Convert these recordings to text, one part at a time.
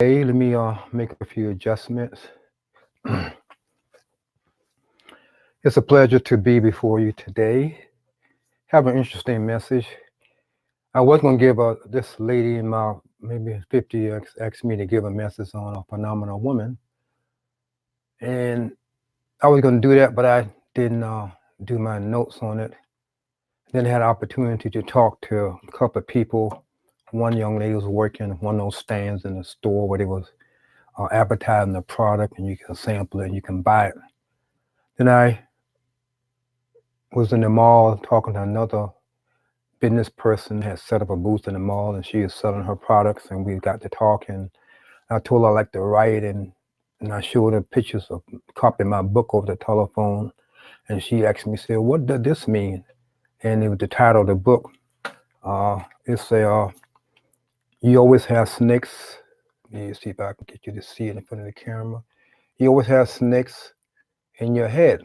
Hey, let me make a few adjustments. It's a pleasure to be before you today. Have an interesting message. I was going to give this lady in my maybe 50 asked me to give a message on a phenomenal woman, and I was going to do that, but I didn't do my notes on it. Then I had an opportunity to talk to a couple of people. One young lady was working one of those stands in the store where they was advertising the product, and you can sample it and you can buy it. Then I was in the mall talking to another business person had set up a booth in the mall and she was selling her products and we got to talking. I told her I like to write and I showed her pictures of copying my book over the telephone and she asked me, said, what does this mean? And it was the title of the book. It said, you always have snakes. Let me see if I can get you to see it in front of the camera. You always have snakes in your head.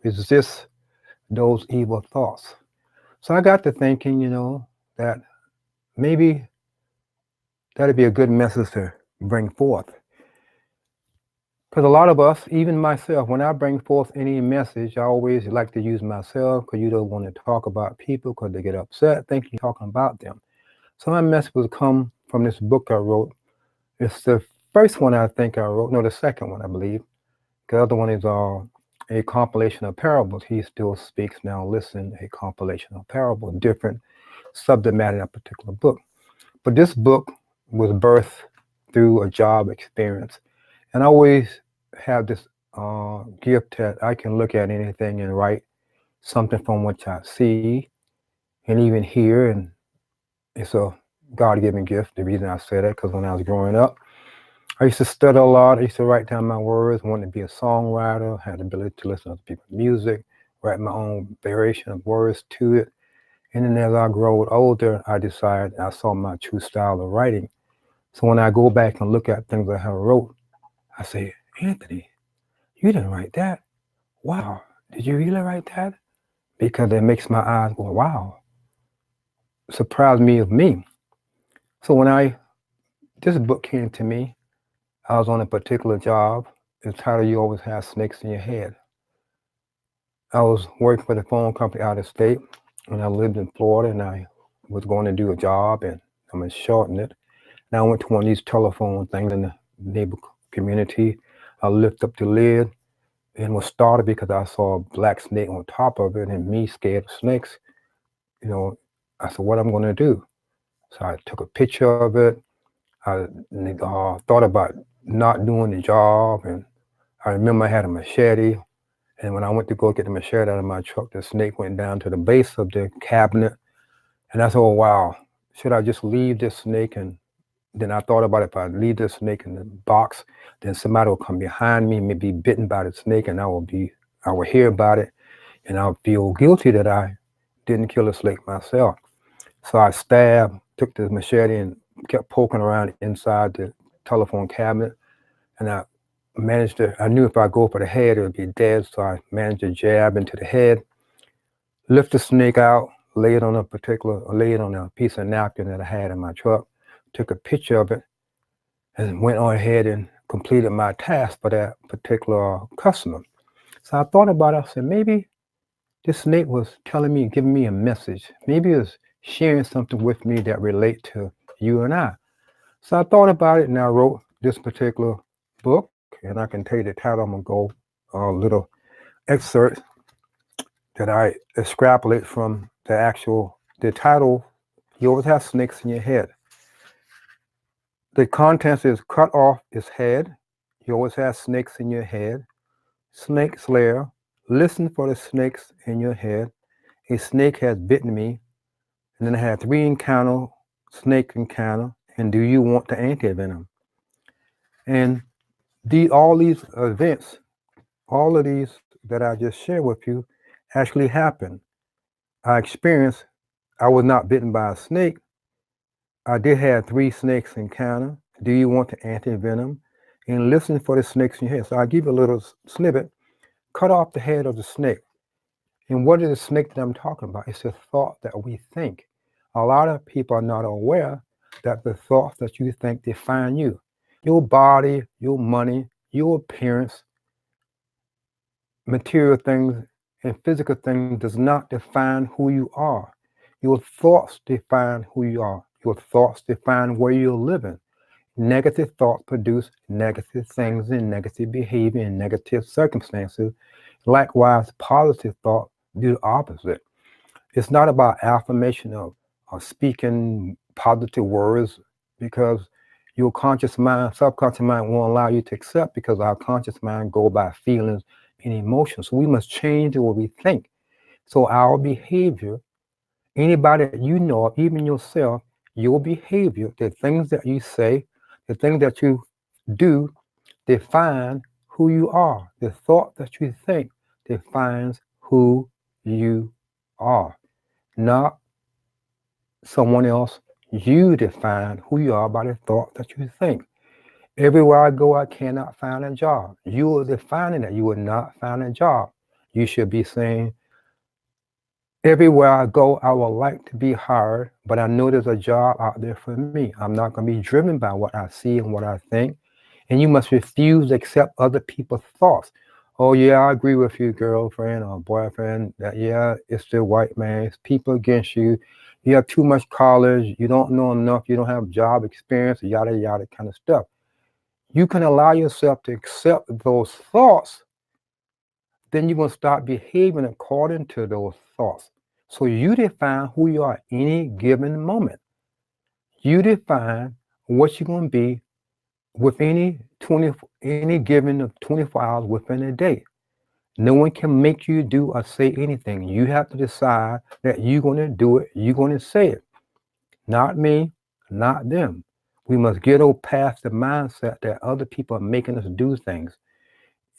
Is this those evil thoughts? So I got to thinking, that maybe that'd be a good message to bring forth. Because a lot of us, even myself, when I bring forth any message, I always like to use myself because you don't want to talk about people because they get upset thinking you're talking about them. So my message will come from this book I wrote. It's the first one I think I wrote, no, the second one, I believe. The other one is a compilation of parables. He still speaks now. Listen, a compilation of parables, different subject matter in a particular book. But this book was birthed through a job experience. And I always have this gift that I can look at anything and write something from which I see and even hear. And it's a God given gift. The reason I say that, because when I was growing up, I used to study a lot. I used to write down my words, wanted to be a songwriter, had the ability to listen to other people's music, write my own variation of words to it. And then as I grew older, I decided I saw my true style of writing. So when I go back and look at things I have wrote, I say, Anthony, you didn't write that. Wow, did you really write that? Because it makes my eyes go, wow, surprised me of me. So this book came to me, I was on a particular job. It's titled You Always Have Snakes in Your Head. I was working for the phone company out of state, and I lived in Florida, and I was going to do a job, and I'm going to shorten it. And I went to one of these telephone things in the neighbor community. I lifted up the lid and was startled because I saw a black snake on top of it, and me scared of snakes. You know, I said, what I'm going to do? So I took a picture of it. I thought about not doing the job, and I remember I had a machete. And when I went to go get the machete out of my truck, the snake went down to the base of the cabinet. And I said, oh, wow, should I just leave this snake? And then I thought about if I leave this snake in the box, then somebody will come behind me, maybe bitten by the snake, and I will hear about it, and I'll feel guilty that I didn't kill the snake myself. So I took the machete and kept poking around inside the telephone cabinet, and I knew if I go for the head, it would be dead, so I managed to jab into the head, lift the snake out, lay it on a piece of napkin that I had in my truck, took a picture of it, and went on ahead and completed my task for that particular customer. So I thought about it. I said, maybe this snake was telling me, giving me a message. Maybe it was sharing something with me that relate to you and I. So I thought about it and I wrote this particular book. And I can tell you the title. I'm going to go a little excerpt that I extrapolate from the title, You Always Have Snakes in Your Head. The contents is cut off its head. You always have snakes in your head. Snake slayer, listen for the snakes in your head. A snake has bitten me. And then I had snake encounter. And do you want the anti-venom? And all these events, all of these that I just shared with you actually happened. I was not bitten by a snake. I did have 3 snakes encounter. Do you want the anti-venom? And listen for the snakes in your head. So I'll give you a little snippet. Cut off the head of the snake. And what is the snake that I'm talking about? It's a thought that we think. A lot of people are not aware that the thoughts that you think define you. Your body, your money, your appearance, material things, and physical things does not define who you are. Your thoughts define who you are. Your thoughts define where you're living. Negative thoughts produce negative things and negative behavior and negative circumstances. Likewise, positive thought do the opposite. It's not about affirmation of speaking positive words because your conscious mind, subconscious mind won't allow you to accept because our conscious mind go by feelings and emotions. So we must change the way we think. So our behavior, anybody that you know of, even yourself, your behavior, the things that you say, the things that you do define who you are. The thought that you think defines who you are, not someone else. You define who you are by the thought that you think. Everywhere I go, I cannot find a job. You are defining that you will not find a job. You should be saying, everywhere I go, I would like to be hired, but I know there's a job out there for me. I'm not going to be driven by what I see and what I think. And you must refuse to accept other people's thoughts. Oh, yeah, I agree with you, girlfriend or boyfriend, that, yeah, it's the white man, it's people against you. You have too much college, you don't know enough, you don't have job experience, yada, yada kind of stuff. You can allow yourself to accept those thoughts, then you're going to start behaving according to those thoughts. So you define who you are at any given moment. You define what you're going to be with any given of 24 hours within a day. No one can make you do or say anything. You have to decide that you're going to do it, you're going to say it. Not me, not them. We must get past the mindset that other people are making us do things.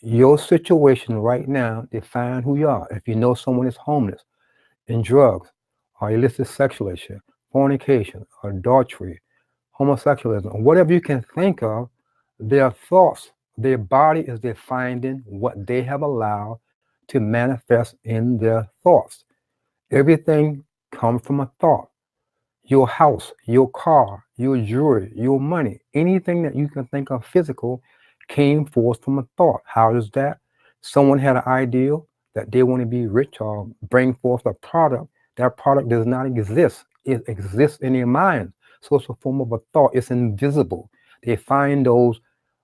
Your situation right now define who you are. If you know someone is homeless, in drugs, or illicit sexuality, fornication, adultery, homosexualism, whatever you can think of, their thoughts, their body is defining what they have allowed to manifest in their thoughts. Everything comes from a thought. Your house, your car, your jewelry, your money, anything that you can think of physical came forth from a thought. How is that? Someone had an ideal that they want to be rich or bring forth a product. That product does not exist. It exists in their mind. So it's a form of a thought. It's invisible. They find those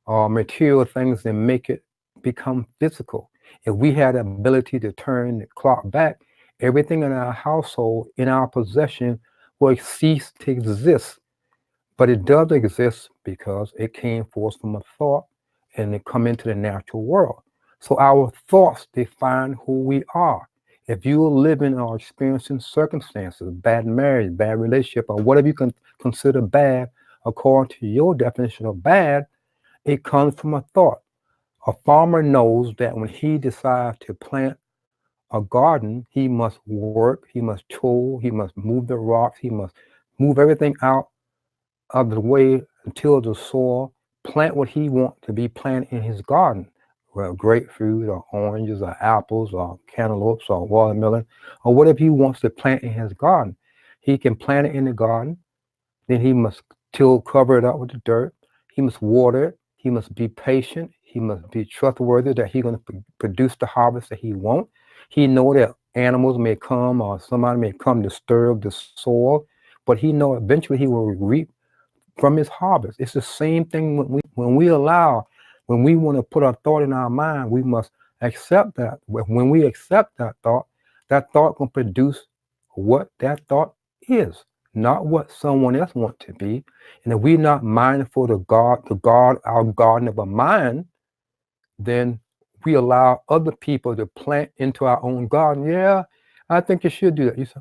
material things and make it become physical. If we had the ability to turn the clock back, everything in our household, in our possession, will cease to exist. But it does exist because it came forth from a thought and it come into the natural world. So our thoughts define who we are. If you are living or experiencing circumstances, bad marriage, bad relationship, or whatever you can consider bad, according to your definition of bad, it comes from a thought. A farmer knows that when he decides to plant a garden, he must work, he must toil, he must move the rocks, he must move everything out of the way until the soil plant what he wants to be planted in his garden. Well, grapefruit or oranges or apples or cantaloupes or watermelon or whatever he wants to plant in his garden. He can plant it in the garden, then he must till cover it up with the dirt. He must water it. He must be patient. He must be trustworthy that he's going to produce the harvest that he wants. He know that animals may come or somebody may come disturb the soil, but he know eventually he will reap from his harvest. It's the same thing when we allow, when we want to put a thought in our mind, we must accept that. When we accept that thought can produce what that thought is, not what someone else wants to be. And if we're not mindful to guard our garden of a mind, then we allow other people to plant into our own garden. Yeah, I think you should do that. You say,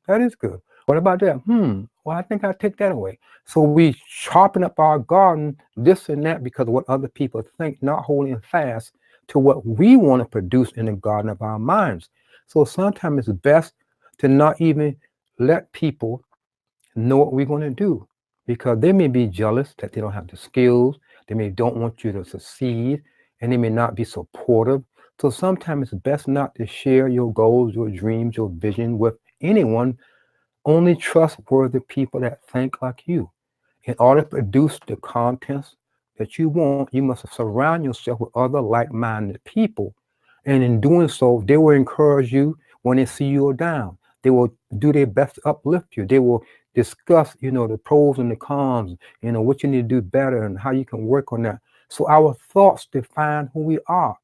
that is good. What about that? Well, I think I'll take that away. So we sharpen up our garden, this and that, because of what other people think, not holding fast to what we want to produce in the garden of our minds. So sometimes it's best to not even let people know what we're going to do, because they may be jealous that they don't have the skills, they may don't want you to succeed, and they may not be supportive. So sometimes it's best not to share your goals, your dreams, your vision with anyone. Only trustworthy people that think like you. In order to produce the contents that you want, you must surround yourself with other like-minded people. And in doing so, they will encourage you when they see you are down. They will do their best to uplift you. They will discuss, the pros and the cons, what you need to do better and how you can work on that. So our thoughts define who we are.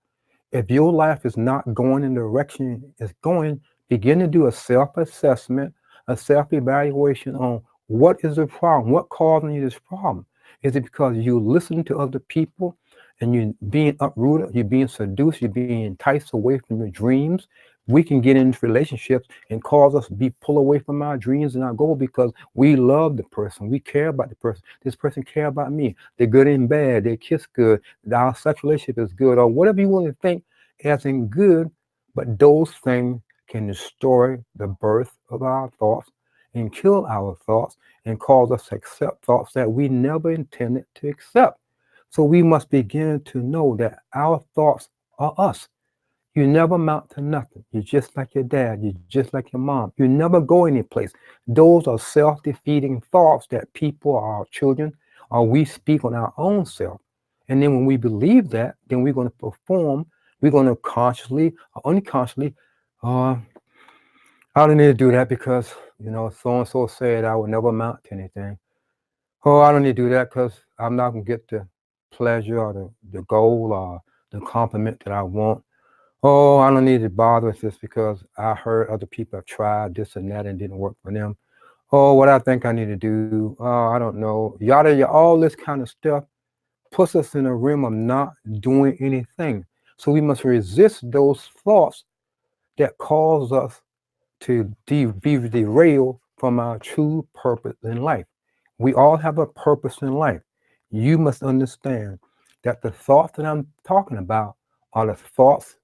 If your life is not going in the direction it's going, begin to do a self-assessment, a self-evaluation on what is the problem, what causing you this problem. Is it because you listen to other people and you're being uprooted, you're being seduced, you're being enticed away from your dreams? We can get into relationships and cause us to be pulled away from our dreams and our goal because we love the person, we care about the person. This person care about me. They're good and bad. They kiss good. Our sexual relationship is good, or whatever you want to think as in good. But those things can destroy the birth of our thoughts and kill our thoughts and cause us to accept thoughts that we never intended to accept. So we must begin to know that our thoughts are us. You never amount to nothing. You're just like your dad. You're just like your mom. You never go any place. Those are self-defeating thoughts that people, our children, or we speak on our own self. And then when we believe that, then we're going to perform. We're going to consciously or unconsciously, uh, I don't need to do that because, so-and-so said I would never amount to anything. Oh, I don't need to do that because I'm not going to get the pleasure or the goal or the compliment that I want. Oh, I don't need to bother with this because I heard other people have tried this and that and didn't work for them. Oh, what I think I need to do, I don't know. Yada, yada, all this kind of stuff puts us in a realm of not doing anything. So we must resist those thoughts that cause us to be derailed from our true purpose in life. We all have a purpose in life. You must understand that the thoughts that I'm talking about are the thoughts,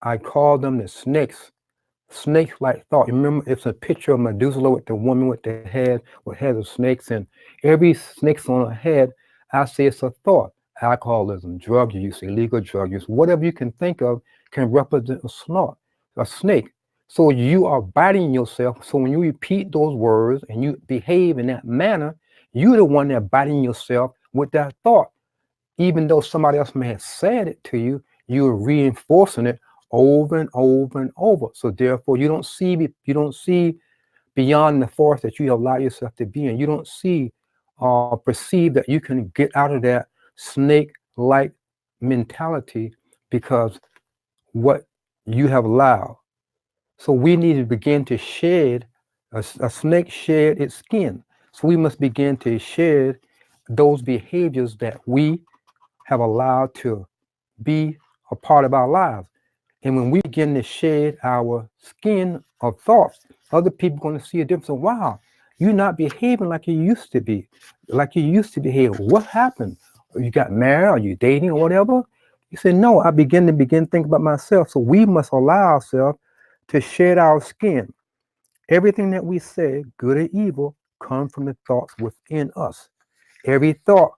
I call them the snake-like thought. You remember, it's a picture of Medusa with the woman with the head, with heads of snakes, and every snake's on her head. I say it's a thought. Alcoholism, drug use, illegal drug use, whatever you can think of can represent a snake. So you are biting yourself. So when you repeat those words and you behave in that manner, you're the one that biting yourself with that thought. Even though somebody else may have said it to you, you're reinforcing it over and over and over. So therefore, you don't see beyond the forest that you allow yourself to be in. You don't see or perceive that you can get out of that snake-like mentality because what you have allowed. So we need to begin to shed, a snake shed its skin. So we must begin to shed those behaviors that we have allowed to be a part of our lives. And when we begin to shed our skin of thoughts, other people are going to see a difference. Of, wow, you're not behaving like you used to be, like you used to behave. What happened? You got married? Are you dating or whatever? You say, no, I begin to think about myself. So we must allow ourselves to shed our skin. Everything that we say, good or evil, comes from the thoughts within us. Every thought,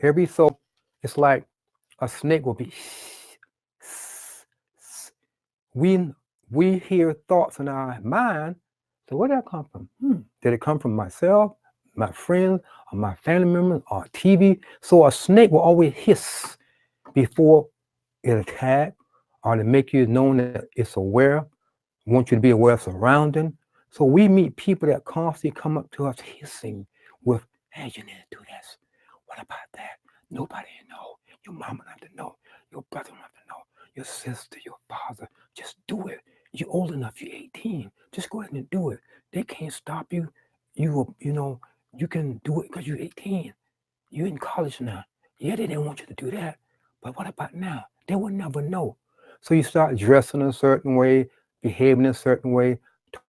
so it's like a snake will be we hear thoughts in our mind. So where did that come from? Did it come from myself, my friends, or my family members, or TV? So a snake will always hiss before it attack, or to make you know that it's aware, want you to be aware of surrounding. So we meet people that constantly come up to us hissing with, hey, you need to do this. What about that? Nobody know. Your mama not to know. Your brother not to know. Your sister, your father. Just do it. You're old enough. You're 18. Just go ahead and do it. They can't stop you. You can do it because you're 18. You're in college now. Yeah, they didn't want you to do that. But what about now? They will never know. So you start dressing a certain way, behaving a certain way,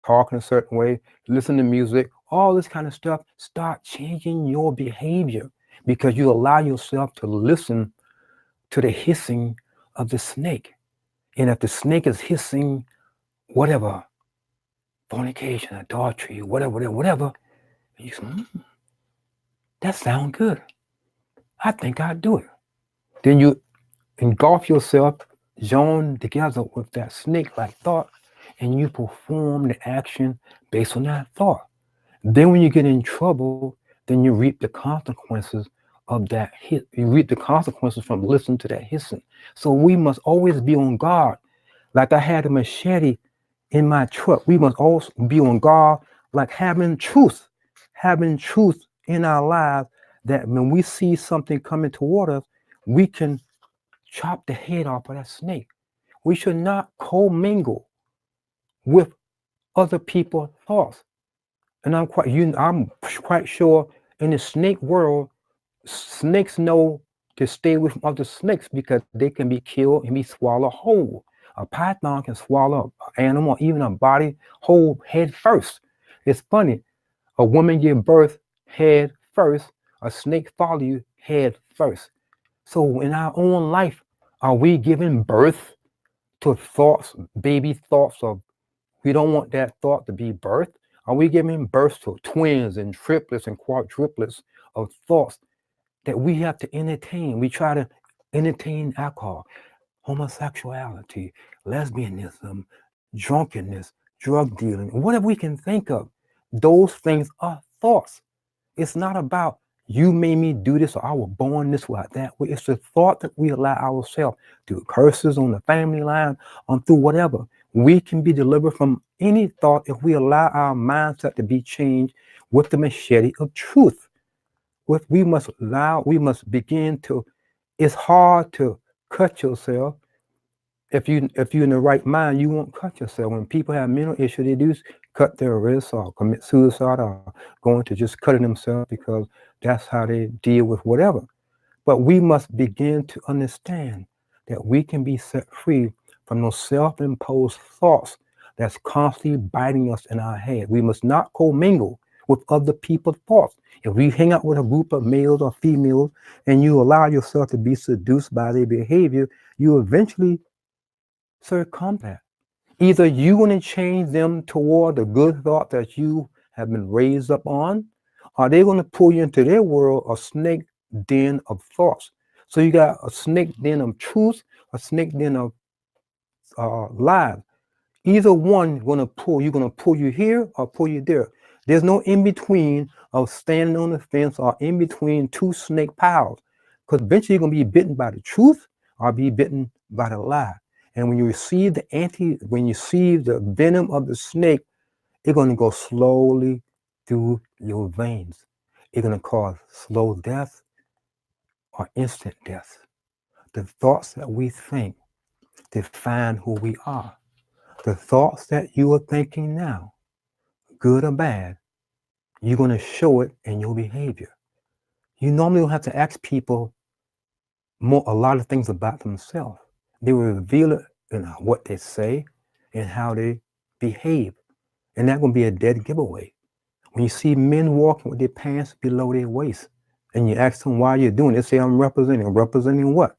talking a certain way, listen to music, all this kind of stuff. Start changing your behavior because you allow yourself to listen to the hissing of the snake. And if the snake is hissing, whatever, fornication, adultery, whatever, you say, that sounds good. I think I'd do it. Then you engulf yourself, join together with that snake-like thought, and you perform the action based on that thought. Then when you get in trouble, then you reap the consequences of that hit. You reap the consequences from listening to that hissing. So we must always be on guard. Like I had a machete in my truck. We must always be on guard, like having truth in our lives, that when we see something coming toward us, we can chop the head off of that snake. We should not commingle with other people's thoughts. And I'm quite sure in the snake world, snakes know to stay away from other snakes because they can be killed and be swallowed whole. A python can swallow an animal, even a body whole head first. It's funny. A woman give birth head first. A snake follow you head first. So in our own life, are we giving birth to thoughts, baby thoughts of we don't want that thought to be birthed? Are we giving birth to twins and triplets and quadruplets of thoughts that we have to entertain? We try to entertain alcohol, homosexuality, lesbianism, drunkenness, drug dealing, whatever we can think of. Those things are thoughts. It's not about you made me do this or I was born this way, that way. It's the thought that we allow ourselves through curses on the family line, on through whatever. We can be delivered from any thought if we allow our mindset to be changed with the machete of truth. We must begin to, it's hard to cut yourself. If you're in the right mind, you won't cut yourself. When people have mental issues, they do cut their wrists or commit suicide or going to just cutting themselves because that's how they deal with whatever. But we must begin to understand that we can be set free from those self-imposed thoughts that's constantly biting us in our head. We must not commingle with other people's thoughts. If we hang out with a group of males or females and you allow yourself to be seduced by their behavior, you eventually succumb that. Either you want to change them toward the good thought that you have been raised up on, or they're going to pull you into their world, a snake den of thoughts. So you got a snake den of truth, a snake den of lies. Either one you're gonna pull you here or pull you there. There's no in between of standing on the fence or in between two snake piles. Because eventually you're gonna be bitten by the truth or be bitten by the lie. And when you receive when you see the venom of the snake, it's gonna go slowly through your veins. It's gonna cause slow death or instant death. The thoughts that we think define who we are. The thoughts that you are thinking now, good or bad, you're going to show it in your behavior. You normally don't have to ask people a lot of things about themselves. They will reveal it in what they say and how they behave. And that's going to be a dead giveaway. When you see men walking with their pants below their waist and you ask them why you're doing it, they say, I'm representing. Representing what?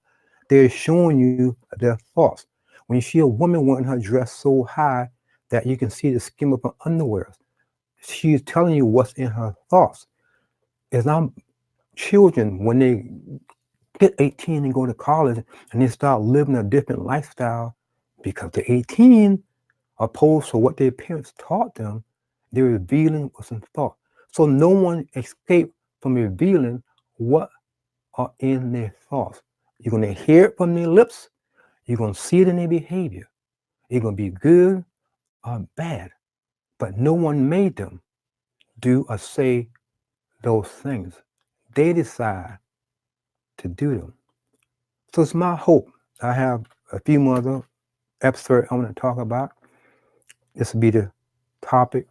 They're showing you their thoughts. When you see a woman wearing her dress so high that you can see the skim of her underwear, she's telling you what's in her thoughts. As our children, when they get 18 and go to college and they start living a different lifestyle because they're 18, opposed to what their parents taught them, they're revealing what's in thought. So no one escaped from revealing what are in their thoughts. You're going to hear it from their lips. You're going to see it in their behavior. It's going to be good or bad. But no one made them do or say those things. They decide to do them. So it's my hope. I have a few more other episodes I want to talk about. This will be the topic,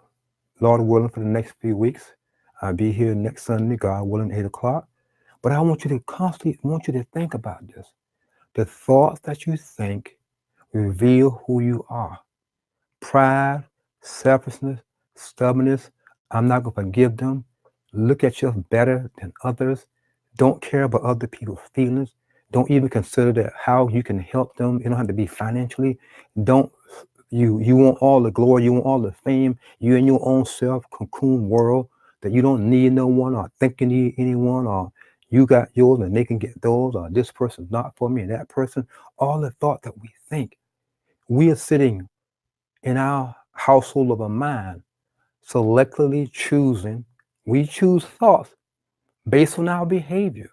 Lord willing, for the next few weeks. I'll be here next Sunday, God willing, 8 o'clock. But I want you to think about this. The thoughts that you think reveal who you are. Pride, selfishness, stubbornness, I'm not going to forgive them. Look at yourself better than others. Don't care about other people's feelings. Don't even consider that how you can help them. You don't have to be financially. Don't you want all the glory, you want all the fame, you in your own self cocoon world that you don't need no one or think you need anyone or you got yours and they can get those or this person's not for me and that person. All the thought that we think. We are sitting in our household of a mind, selectively choosing, we choose thoughts based on our behavior.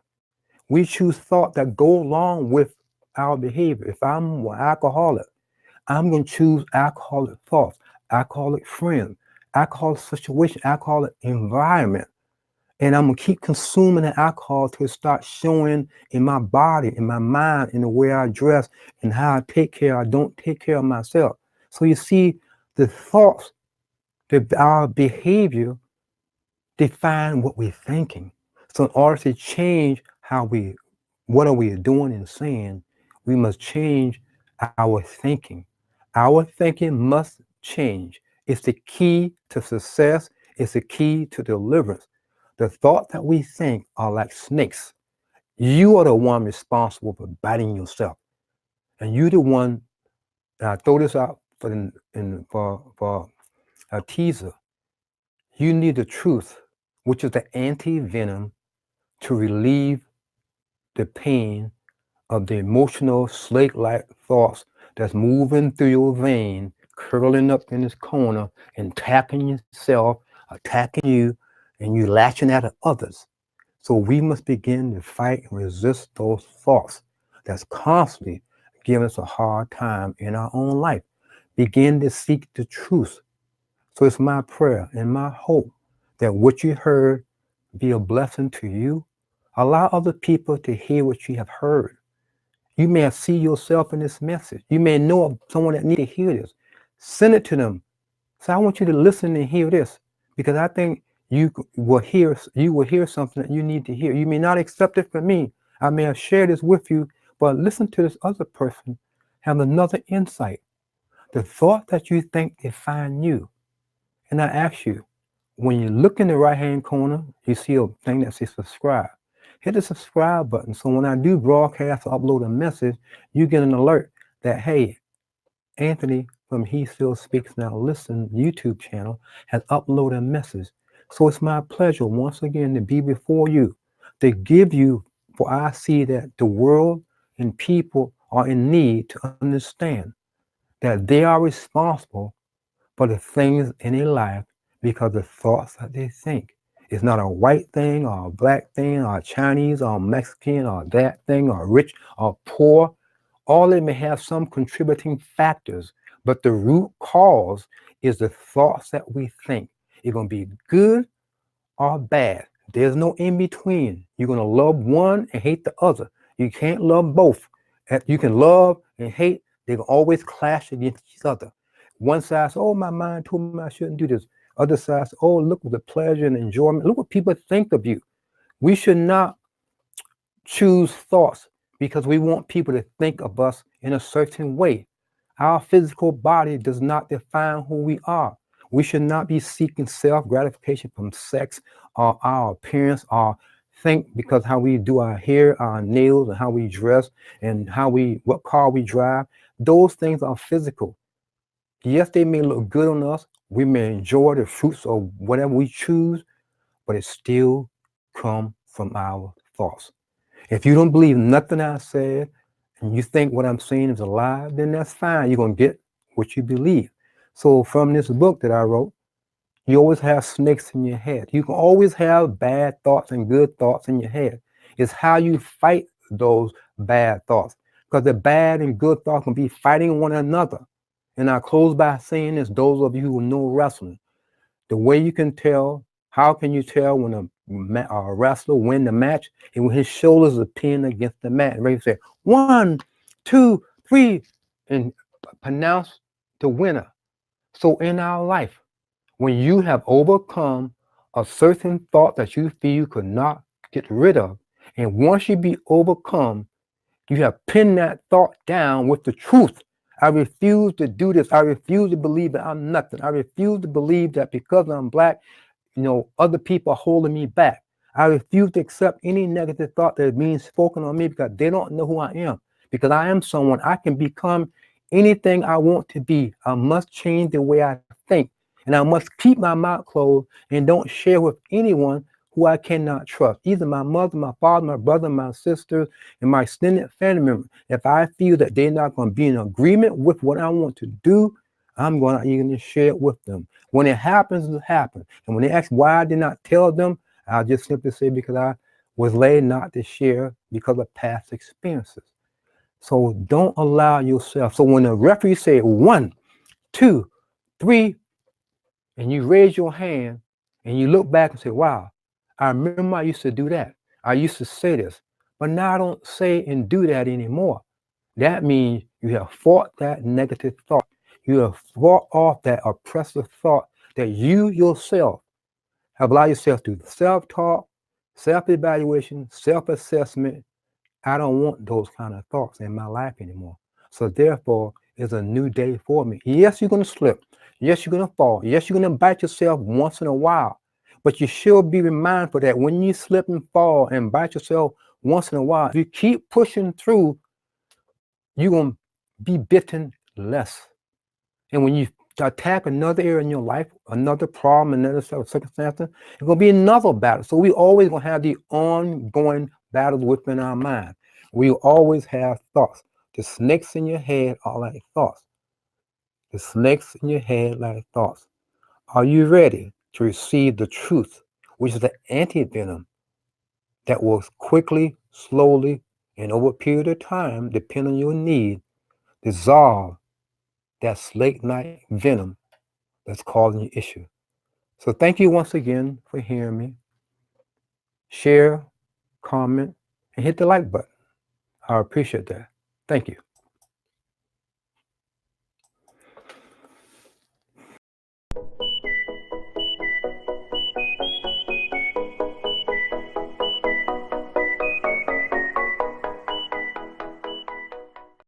We choose thoughts that go along with our behavior. If I'm an alcoholic, I'm going to choose alcoholic thoughts, alcoholic friends, alcoholic situation, alcoholic environment. And I'm going to keep consuming the alcohol till it starts showing in my body, in my mind, in the way I dress, and how I take care or don't take care of myself. So you see, the thoughts, our behavior define what we're thinking. So in order to change what are we doing and saying, we must change our thinking. Our thinking must change. It's the key to success. It's the key to deliverance. The thoughts that we think are like snakes. You are the one responsible for biting yourself, and you're the one. And I throw this out for a teaser. You need the truth, which is the anti-venom to relieve the pain of the emotional snake-like thoughts that's moving through your vein, curling up in this corner and attacking yourself, attacking you, and you lashing out at others. So we must begin to fight and resist those thoughts that's constantly giving us a hard time in our own life. Begin to seek the truth. So it's my prayer and my hope that what you heard be a blessing to you. Allow other people to hear what you have heard. You may have seen yourself in this message. You may know of someone that needs to hear this. Send it to them. So I want you to listen and hear this, because I think you will hear something that you need to hear. You may not accept it from me. I may have shared this with you, but listen to this other person have another insight. The thought that you think define you. And I ask you, when you look in the right-hand corner, you see a thing that says subscribe. Hit the subscribe button. So when I do broadcast or upload a message, you get an alert that, hey, Anthony from He Still Speaks Now Listen YouTube channel has uploaded a message. So it's my pleasure once again to be before you, to give you, for I see that the world and people are in need to understand that they are responsible for the things in their life because the thoughts that they think. It's not a white thing or a black thing or a Chinese or a Mexican or that thing or rich or poor. All it may have some contributing factors, but the root cause is the thoughts that we think. It's going to be good or bad. There's no in between. You're going to love one and hate the other. You can't love both. You can love and hate. They can always clash against each other. One side says, oh, my mind told me I shouldn't do this. Other side says, oh, look at the pleasure and enjoyment. Look what people think of you. We should not choose thoughts because we want people to think of us in a certain way. Our physical body does not define who we are. We should not be seeking self-gratification from sex or our appearance or think because how we do our hair, our nails, and how we dress and what car we drive. Those things are physical. Yes, they may look good on us. We may enjoy the fruits of whatever we choose, but it still comes from our thoughts. If you don't believe nothing I said, and you think what I'm saying is a lie, then that's fine. You're going to get what you believe. So from this book that I wrote, you always have snakes in your head. You can always have bad thoughts and good thoughts in your head. It's how you fight those bad thoughts, because the bad and good thoughts can be fighting one another. And I close by saying this, those of you who know wrestling, the way you can tell, how can you tell when a wrestler win the match? And when his shoulders are pinned against the mat, ready to say 1, 2, 3, and pronounce the winner. So in our life, when you have overcome a certain thought that you feel you could not get rid of, and once you be overcome, you have pinned that thought down with the truth. I refuse to do this. I refuse to believe that I'm nothing. I refuse to believe that because I'm black, other people are holding me back. I refuse to accept any negative thought that is being spoken on me because they don't know who I am. Because I am someone, I can become anything I want to be. I must change the way I think. And I must keep my mouth closed and don't share with anyone who I cannot trust. Either my mother, my father, my brother, my sister, and my extended family member. If I feel that they're not going to be in agreement with what I want to do, I'm going to even share it with them. When it happens, it happens. And when they ask why I did not tell them, I'll just simply say because I was led not to share because of past experiences. So don't allow yourself. So when the referee said 1, 2, 3, and you raise your hand and you look back and say, wow, I remember I used to do that. I used to say this, but now I don't say and do that anymore. That means you have fought that negative thought. You have fought off that oppressive thought that you yourself have allowed yourself to self-talk, self-evaluation, self-assessment. I don't want those kind of thoughts in my life anymore. So therefore, it's a new day for me. Yes, you're going to slip. Yes, you're going to fall. Yes, you're going to bite yourself once in a while. But you should be mindful that when you slip and fall and bite yourself once in a while, if you keep pushing through, you're going to be bitten less. And when you attack another area in your life, another problem, another circumstance, it's going to be another battle. So we always going to have the ongoing battles within our mind. We always have thoughts. The snakes in your head are like thoughts. The snakes in your head like thoughts. Are you ready to receive the truth, which is the anti-venom that will quickly, slowly, and over a period of time, depending on your need, dissolve that snake night venom that's causing your issue? So thank you once again for hearing me. Share, comment, and hit the like button. I appreciate that. Thank you.